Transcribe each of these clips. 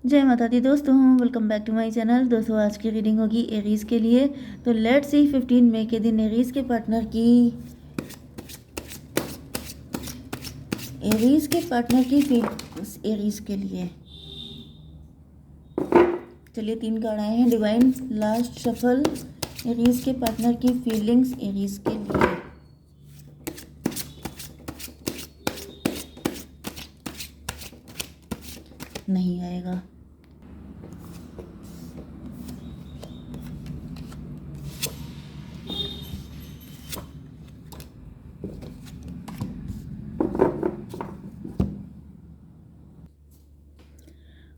जय माता दी दोस्तों, welcome back to my channel. दोस्तों आज की रीडिंग होगी एरीज के लिए। तो लेट्स सी 15 मई के दिन एरीज के पार्टनर की फीलिंग्स एरीज के लिए। चलिए 3 कार्ड आए हैं। Divine last shuffle. एरीज के पार्टनर की फीलिंग्स एरीज के लिए। नहीं आएगा।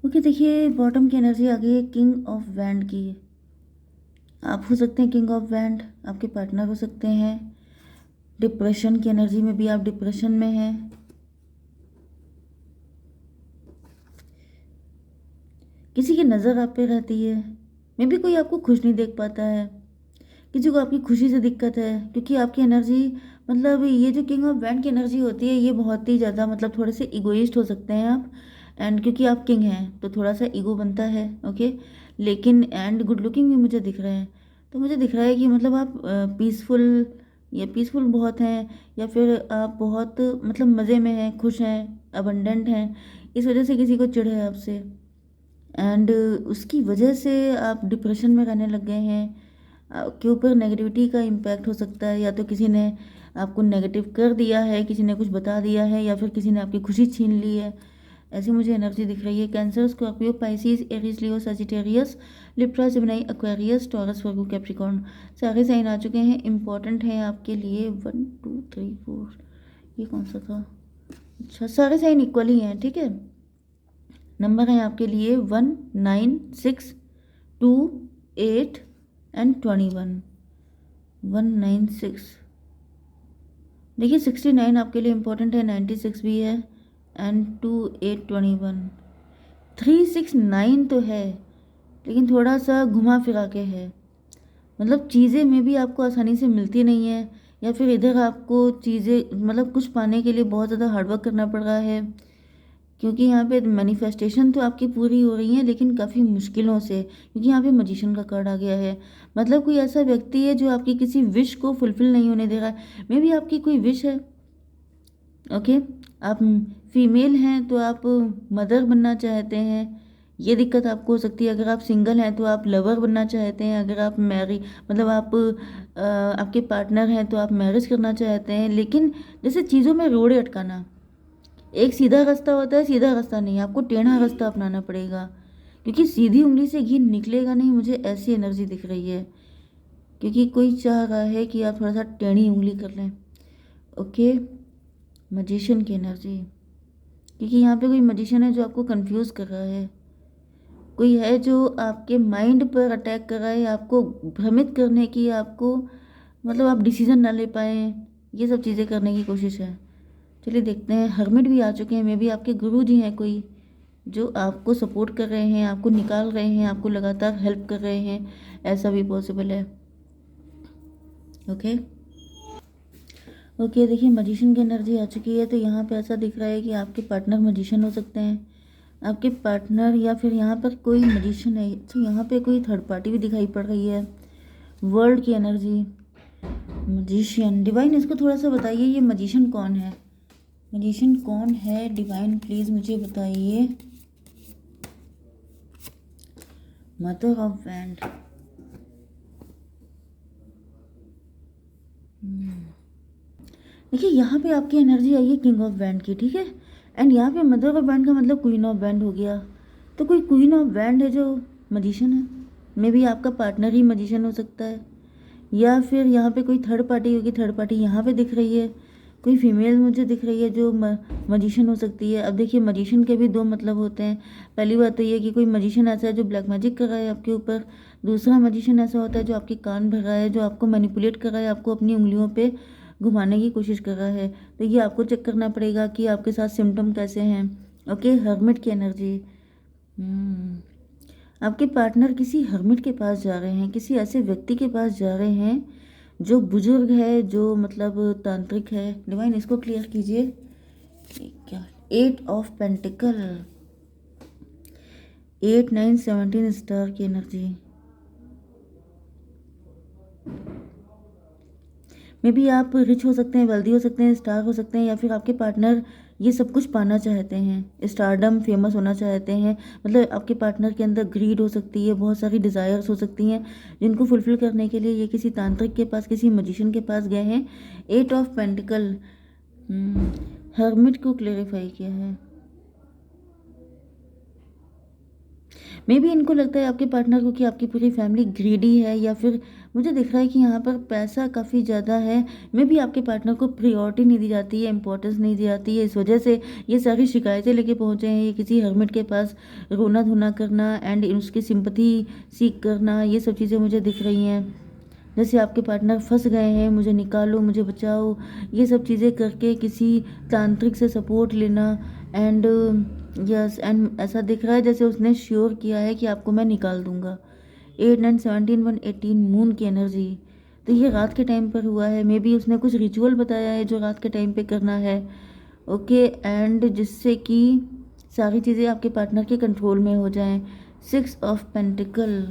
ओके, देखिए बॉटम की एनर्जी आ गई है किंग ऑफ वैंड की। आप हो सकते हैं किंग ऑफ वैंड, आपके पार्टनर हो सकते हैं। डिप्रेशन की एनर्जी में भी आप डिप्रेशन में हैं। किसी की नज़र आप पे रहती है। मे भी कोई आपको खुश नहीं देख पाता है। किसी को आपकी खुशी से दिक्कत है, क्योंकि आपकी एनर्जी मतलब ये जो किंग ऑफ वैंड की एनर्जी होती है ये बहुत ही ज़्यादा मतलब थोड़े से इगोइस्ट हो सकते हैं आप। एंड क्योंकि आप किंग हैं तो थोड़ा सा ईगो बनता है। ओके, लेकिन एंड गुड लुकिंग भी मुझे दिख रहे हैं। तो मुझे दिख रहा है कि मतलब आप पीसफुल या पीसफुल बहुत हैं, या फिर आप बहुत मतलब मज़े में हैं, खुश हैं, अबंडेंट हैं। इस वजह से किसी को चिढ़ है आपसे, एंड उसकी वजह से आप डिप्रेशन में रहने लग गए हैं। आपके ऊपर नेगेटिविटी का इम्पैक्ट हो सकता है, या तो किसी ने आपको नेगेटिव कर दिया है, किसी ने कुछ बता दिया है, या फिर किसी ने आपकी खुशी छीन ली है। ऐसी मुझे एनर्जी दिख रही है। Cancer, Scorpio, Pisces, Aries, Leo, Sagittarius, Libra, Gemini, Aquarius, Taurus, Virgo, Capricorn सारे साइन आ चुके हैं। इंपॉर्टेंट है आपके लिए 1 2 3 4। ये कौन सा था? अच्छा, सारे साइन इक्वली हैं, ठीक है। नंबर है आपके लिए 1 9 6 2 8 एंड 21। 196। देखिए 69 आपके लिए इम्पोर्टेंट है, 96 भी है, एंड 2 8 21। 369 तो है, लेकिन थोड़ा सा घुमा फिरा के है। मतलब चीज़ें में भी आपको आसानी से मिलती नहीं है, या फिर इधर आपको चीज़ें मतलब कुछ पाने के लिए बहुत ज़्यादा हार्डवर्क करना पड़ रहा है। क्योंकि यहाँ पे मैनिफेस्टेशन तो आपकी पूरी हो रही है, लेकिन काफ़ी मुश्किलों से, क्योंकि यहाँ पे मजिशियन का कार्ड आ गया है। मतलब कोई ऐसा व्यक्ति है जो आपकी किसी विश को फुलफिल नहीं होने दे रहा है। मे भी आपकी कोई विश है। ओके, आप फीमेल हैं तो आप मदर बनना चाहते हैं, ये दिक्कत आपको हो सकती है। अगर आप सिंगल हैं तो आप लवर बनना चाहते हैं। अगर आप मैरी मतलब आप आपके पार्टनर हैं तो आप मैरिज करना चाहते हैं। लेकिन जैसे चीज़ों में रोड़े अटकाना, एक सीधा रास्ता होता है, सीधा रास्ता नहीं, आपको टेढ़ा रास्ता अपनाना पड़ेगा, क्योंकि सीधी उंगली से घी निकलेगा नहीं। मुझे ऐसी एनर्जी दिख रही है, क्योंकि कोई चाह रहा है कि आप थोड़ा सा टेढ़ी उंगली कर लें। ओके, मजिशियन की एनर्जी, क्योंकि यहाँ पे कोई मजिशियन है जो आपको कंफ्यूज कर रहा है। कोई है जो आपके माइंड पर अटैक कर रहा है, आपको भ्रमित करने की, आपको मतलब आप डिसीजन ना ले पाए, ये सब चीज़ें करने की कोशिश है। चलिए देखते हैं। हर्मिट भी आ चुके हैं। मे भी आपके गुरु जी हैं कोई, जो आपको सपोर्ट कर रहे हैं, आपको निकाल रहे हैं, आपको लगातार हेल्प कर रहे हैं, ऐसा भी पॉसिबल है। ओके ओके, देखिए मजिशियन की एनर्जी आ चुकी है। तो यहाँ पे ऐसा दिख रहा है कि आपके पार्टनर मजिशियन हो सकते हैं। आपके पार्टनर, या फिर यहाँ पर कोई मजिशियन है। तो यहाँ पे कोई थर्ड पार्टी भी दिखाई पड़ रही है। वर्ल्ड की एनर्जी, मजिशियन। डिवाइन इसको थोड़ा सा बताइए, ये मजिशियन कौन है? मजिशियन कौन है डिवाइन, प्लीज़ मुझे बताइए। Mother of wand. देखिए यहाँ पे आपकी एनर्जी आई है किंग ऑफ वैंड की, ठीक है। एंड यहाँ पे मदर ऑफ वैंड का मतलब क्वीन ऑफ वैंड हो गया। तो कोई क्वीन ऑफ वैंड है जो मजिशियन है। मे भी आपका पार्टनर ही मजिशियन हो सकता है, या फिर यहाँ पे कोई थर्ड पार्टी होगी। थर्ड पार्टी यहाँ पे दिख रही है। कोई फीमेल मुझे दिख रही है जो मजिशियन हो सकती है। अब देखिए मजिशियन के भी दो मतलब होते हैं। पहली बात तो ये कि कोई मजिशियन ऐसा है जो ब्लैक मैजिक कर रहा है आपके ऊपर। दूसरा मजिशियन ऐसा होता है जो आपके कान भर रहा है, जो आपको मैनिपुलेट कर रहा है, आपको अपनी उंगलियों पे घुमाने की कोशिश कर रहा है। तो ये आपको चेक करना पड़ेगा कि आपके साथ सिम्टम कैसे हैं। ओके, हर्मिट की एनर्जी। आपके पार्टनर किसी हर्मिट के पास जा रहे हैं, किसी ऐसे व्यक्ति के पास जा रहे हैं जो बुजुर्ग है, जो मतलब तांत्रिक है। डिवाइन इसको क्लियर कीजिए। क्या? 8 ऑफ पेंटिकल। 8 9 17 स्टार की एनर्जी। मे बी आप रिच हो सकते हैं, वेल्दी हो सकते हैं, स्टार हो सकते हैं, या फिर आपके पार्टनर ये सब कुछ पाना चाहते हैं, स्टारडम, फेमस होना चाहते हैं। मतलब आपके पार्टनर के अंदर ग्रीड हो सकती है, बहुत सारी डिज़ायर्स हो सकती हैं जिनको फुलफिल करने के लिए ये किसी तांत्रिक के पास, किसी मजिशियन के पास गए हैं। 8 ऑफ पेंटिकल हर्मिट को क्लेरिफाई किया है। मे बी इनको लगता है आपके पार्टनर को कि आपकी पूरी फैमिली ग्रीडी है, या फिर मुझे दिख रहा है कि यहाँ पर पैसा काफ़ी ज़्यादा है। मे बी आपके पार्टनर को प्रायोरिटी नहीं दी जाती है, इंपॉर्टेंस नहीं दी जाती है, इस वजह से ये सारी शिकायतें लेके पहुँचे हैं ये किसी हर्मिट के पास, रोना धोना करना एंड उसकी सिंपथी सीख करना, ये सब चीज़ें मुझे दिख रही हैं। जैसे आपके पार्टनर फंस गए हैं, मुझे निकालो, मुझे बचाओ, ये सब चीज़ें करके किसी तांत्रिक से सपोर्ट लेना। एंड यस, एंड ऐसा दिख रहा है जैसे उसने श्योर किया है कि आपको मैं निकाल दूंगा। 8 9 17 1 18 मून की एनर्जी। तो ये रात के टाइम पर हुआ है। मे बी उसने कुछ रिचुअल बताया है जो रात के टाइम पे करना है। ओके, एंड जिससे कि सारी चीज़ें आपके पार्टनर के कंट्रोल में हो जाएं। 6 of pentacle.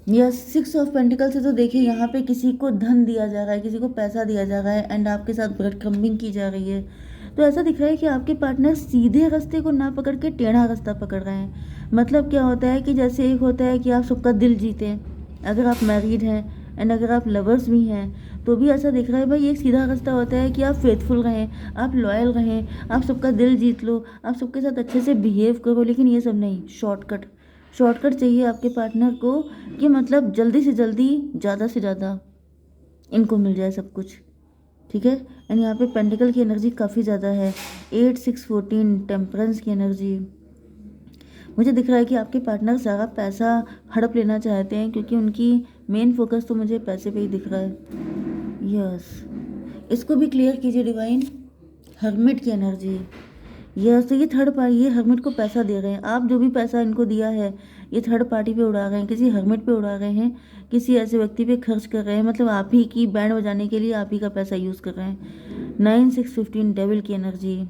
Yes, 6 of pentacle से तो देखिए यहाँ पे किसी को धन दिया जा रहा है, किसी को पैसा दिया जा रहा है एंड आपके साथ ब्रेड क्रम्बिंग की जा रही है। तो ऐसा दिख रहा है कि आपके पार्टनर सीधे रास्ते को ना पकड़ के टेढ़ा रास्ता पकड़ रहे हैं। मतलब क्या होता है कि जैसे एक होता है कि आप सबका दिल जीतें, अगर आप मैरिड हैं एंड अगर आप लवर्स भी हैं तो भी ऐसा दिख रहा है भाई, एक सीधा रास्ता होता है कि आप फेथफुल रहें, आप लॉयल रहें, आप सबका दिल जीत लो, आप सबके साथ अच्छे से बिहेव करो। लेकिन ये सब नहीं, शॉर्टकट शॉर्टकट चाहिए आपके पार्टनर को कि मतलब जल्दी से जल्दी, ज़्यादा से ज़्यादा इनको मिल जाए सब कुछ। ठीक है, एंड यहाँ पे पेंटिकल की एनर्जी काफ़ी ज़्यादा है। 8 6 14 टेम्परेंस की एनर्जी। मुझे दिख रहा है कि आपके पार्टनर सारा पैसा हड़प लेना चाहते हैं क्योंकि उनकी मेन फोकस तो मुझे पैसे पे ही दिख रहा है। यस, इसको भी क्लियर कीजिए डिवाइन। हर्मिट की एनर्जी। यस, तो ये थर्ड पार्टी, ये हर्मिट को पैसा दे रहे हैं। आप जो भी पैसा इनको दिया है ये थर्ड पार्टी पे उड़ा रहे हैं, किसी हर्मिट पे उड़ा रहे हैं, किसी ऐसे व्यक्ति पे खर्च कर रहे हैं। मतलब आप ही की बैंड बजाने के लिए आप ही का पैसा यूज़ कर रहे हैं। 9 6 15 डेविल की एनर्जी।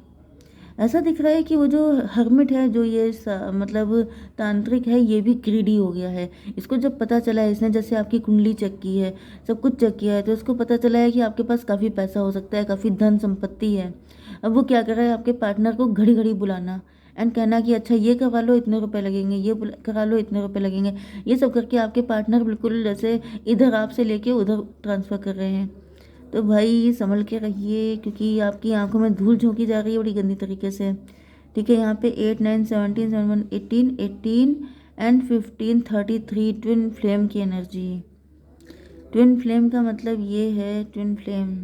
ऐसा दिख रहा है कि वो जो हर्मिट है, जो ये मतलब तांत्रिक है, ये भी ग्रीडी हो गया है। इसको जब पता चला है, इसने जैसे आपकी कुंडली चेक की है, सब कुछ चेक किया है, तो इसको पता चला है कि आपके पास काफ़ी पैसा हो सकता है, काफ़ी धन संपत्ति है। अब वो क्या कर रहा है, आपके पार्टनर को घड़ी घड़ी बुलाना एंड कहना कि अच्छा ये करवा लो, इतने रुपए लगेंगे, ये करा लो, इतने रुपए लगेंगे। ये सब करके आपके पार्टनर बिल्कुल जैसे इधर आपसे लेके उधर ट्रांसफ़र कर रहे हैं। तो भाई संभल के रहिए क्योंकि आपकी आंखों में धूल झोंकी जा रही है बड़ी गंदी तरीके से। ठीक है, यहाँ पे 8 9 17 7 18 18 एंड 15 33 ट्विन फ्लेम की एनर्जी। ट्विन फ्लेम का मतलब ये है, ट्विन फ्लेम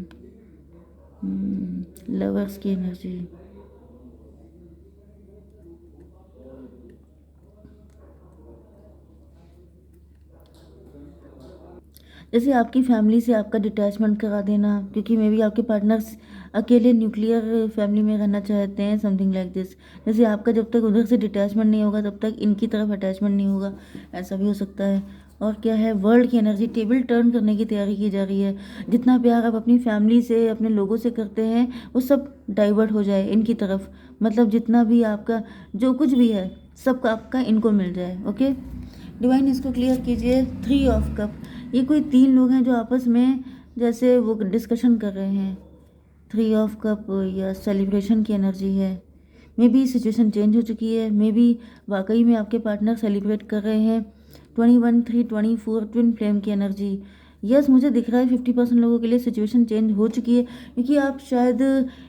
लवर्स की एनर्जी। जैसे आपकी फैमिली से आपका डिटैचमेंट करा देना, क्योंकि मे बी आपके पार्टनर्स अकेले न्यूक्लियर फैमिली में रहना चाहते हैं, समथिंग लाइक दिस। जैसे आपका जब तक उधर से डिटैचमेंट नहीं होगा तब तक इनकी तरफ अटैचमेंट नहीं होगा, ऐसा भी हो सकता है। और क्या है, वर्ल्ड की एनर्जी। टेबल टर्न करने की तैयारी की जा रही है। जितना प्यार आप अपनी फैमिली से, अपने लोगों से करते हैं वो सब डाइवर्ट हो जाए इनकी तरफ। मतलब जितना भी आपका जो कुछ भी है सब आपका इनको मिल जाए। ओके डिवाइन, इसको क्लियर कीजिए। 3 ऑफ कप। ये कोई 3 लोग हैं जो आपस में जैसे वो डिस्कशन कर रहे हैं। 3 ऑफ कप या सेलिब्रेशन की एनर्जी है। मे बी सिचुएशन चेंज हो चुकी है, मे बी वाकई में आपके पार्टनर सेलिब्रेट कर रहे हैं। 21 3 24 ट्विन फ्लेम की एनर्जी। यस, मुझे दिख रहा है 50% लोगों के लिए सिचुएशन चेंज हो चुकी है, क्योंकि आप शायद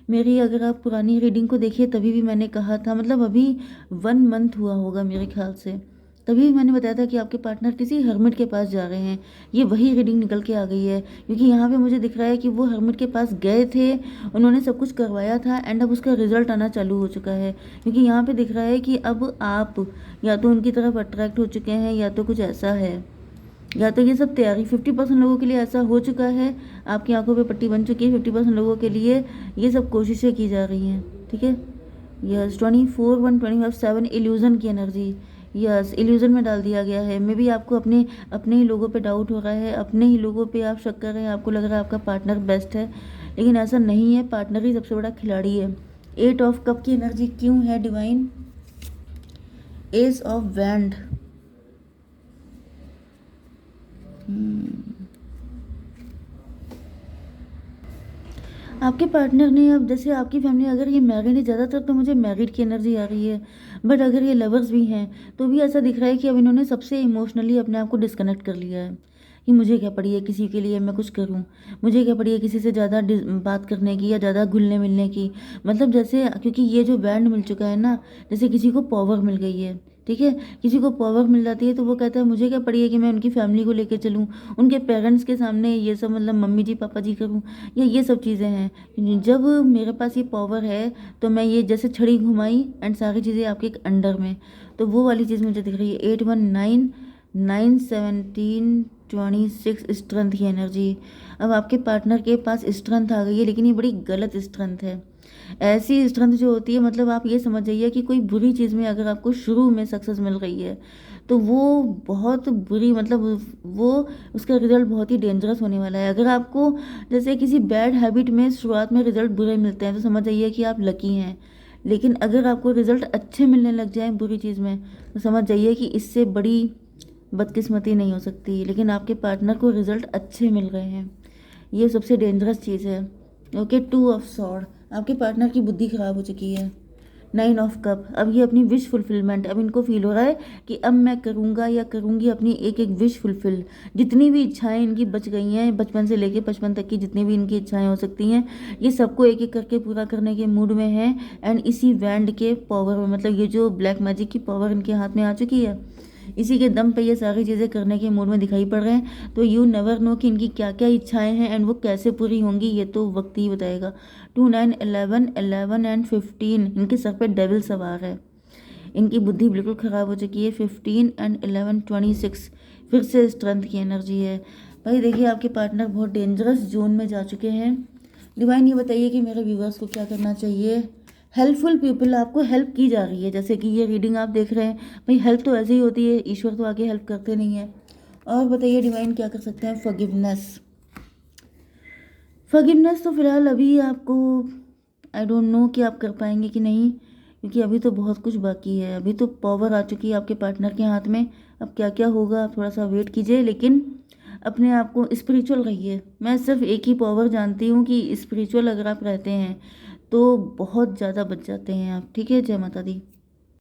मेरी, अगर आप पुरानी रीडिंग को देखिए तभी भी मैंने कहा था, मतलब अभी 1 मंथ हुआ होगा मेरे ख्याल से, तभी मैंने बताया था कि आपके पार्टनर किसी हर्मिट के पास जा रहे हैं। ये वही रीडिंग निकल के आ गई है, क्योंकि यहाँ पे मुझे दिख रहा है कि वो हर्मिट के पास गए थे, उन्होंने सब कुछ करवाया था एंड अब उसका रिजल्ट आना चालू हो चुका है। क्योंकि यहाँ पे दिख रहा है कि अब आप या तो उनकी तरफ अट्रैक्ट हो चुके हैं या तो कुछ ऐसा है, या तो ये सब तैयारी 50% लोगों के लिए ऐसा हो चुका है, आपकी आंखों पे पट्टी बन चुकी है। 50% लोगों के लिए ये सब कोशिशें की जा रही हैं। ठीक है, यस। 24 1 25 7 इल्यूजन की एनर्जी। यस, इल्यूजन में डाल दिया गया है। मे बी आपको अपने अपने ही लोगों पे डाउट हो रहा है, अपने ही लोगों पे आप शक कर रहे हैं, आपको लग रहा है आपका पार्टनर बेस्ट है, लेकिन ऐसा नहीं है। पार्टनर ही सबसे बड़ा खिलाड़ी है। 8 ऑफ कप की एनर्जी क्यों है डिवाइन? S of wand. आपके पार्टनर ने, अब जैसे आपकी फैमिली अगर ये मैरिड है, ज़्यादातर तो मुझे मैरिड की एनर्जी आ रही है, बट अगर ये लवर्स भी हैं तो भी ऐसा दिख रहा है कि अब इन्होंने सबसे इमोशनली अपने आप को डिस्कनेक्ट कर लिया है कि मुझे क्या पड़ी है किसी के लिए मैं कुछ करूं, मुझे क्या पड़ी है किसी से ज़्यादा बात करने की या ज़्यादा घुलने मिलने की। मतलब जैसे, क्योंकि ये जो बैंड मिल चुका है ना, जैसे किसी को पावर मिल गई है, ठीक है, किसी को पावर मिल जाती है तो वो कहता है मुझे क्या पड़ी है कि मैं उनकी फैमिली को लेके चलूँ, उनके पेरेंट्स के सामने ये सब मतलब मम्मी जी पापा जी करूँ, या ये सब चीज़ें हैं। जब मेरे पास ये पावर है तो मैं ये जैसे छड़ी घुमाई एंड सारी चीज़ें आपके एक अंडर में, तो वो वाली चीज़ मुझे दिख रही है। 819 917 26 स्ट्रेंथ की एनर्जी। अब आपके पार्टनर के पास स्ट्रेंथ आ गई है, लेकिन ये बड़ी गलत स्ट्रेंथ है। ऐसी स्ट्रेंथ जो होती है, मतलब आप ये समझ जाइए कि कोई बुरी चीज़ में अगर आपको शुरू में सक्सेस मिल रही है तो वो बहुत बुरी, मतलब वो उसका रिजल्ट बहुत ही डेंजरस होने वाला है। अगर आपको जैसे किसी बैड हैबिट में शुरुआत में रिजल्ट बुरे मिलते हैं तो समझ जाइए कि आप लकी हैं, लेकिन अगर आपको रिजल्ट अच्छे मिलने लग जाए बुरी चीज़ में तो समझ जाइए कि इससे बड़ी बदकिस्मती नहीं हो सकती। लेकिन आपके पार्टनर को रिजल्ट अच्छे मिल रहे हैं, ये सबसे डेंजरस चीज़ है। Okay, 2 of sword. आपके पार्टनर की बुद्धि खराब हो चुकी है। 9 ऑफ कप। अब ये अपनी विश फुलफिलमेंट, अब इनको फील हो रहा है कि अब मैं करूँगा या करूँगी अपनी एक एक विश फुलफिल। जितनी भी इच्छाएं इनकी बच गई हैं बचपन से लेके 55 तक की, जितनी भी इनकी इच्छाएं हो सकती हैं, ये सबको एक एक करके पूरा करने के मूड में हैं। एंड इसी वैंड के पावर में, मतलब ये जो ब्लैक मैजिक की पावर इनके हाथ में आ चुकी है, इसी के दम पे ये सारी चीज़ें करने के मूड में दिखाई पड़ रहे हैं। तो यू नेवर नो कि इनकी क्या क्या इच्छाएं हैं एंड वो कैसे पूरी होंगी, ये तो वक्त ही बताएगा। 2 9 11 11 एंड 15, इनके सर पे डेविल सवार है। इनकी बुद्धि बिल्कुल ख़राब हो चुकी है। 15 एंड 11 26 फिर से स्ट्रेंथ की एनर्जी है। भाई देखिए, आपके पार्टनर बहुत डेंजरस जोन में जा चुके हैं। डिवाइन ये बताइए कि मेरे व्यूवर्स को क्या करना चाहिए। हेल्पफुल पीपल, आपको हेल्प की जा रही है, जैसे कि ये रीडिंग आप देख रहे हैं। भाई हेल्प तो ऐसे ही होती है, ईश्वर तो आगे हेल्प करते नहीं है। और बताइए डिवाइन क्या कर सकते हैं। फॉरगिवनेस। फॉरगिवनेस तो फिलहाल अभी आपको, आई डोंट नो कि आप कर पाएंगे कि नहीं, क्योंकि अभी तो बहुत कुछ बाकी है। अभी तो पावर आ चुकी है आपके पार्टनर के हाथ में। अब क्या क्या होगा आप थोड़ा सा वेट कीजिए, लेकिन अपने आप को स्पिरिचुअल रहिए। मैं सिर्फ एक ही पावर जानती हूँ कि स्पिरिचुअल अगर आप रहते हैं तो बहुत ज़्यादा बच जाते हैं आप। ठीक है, जय माता दी।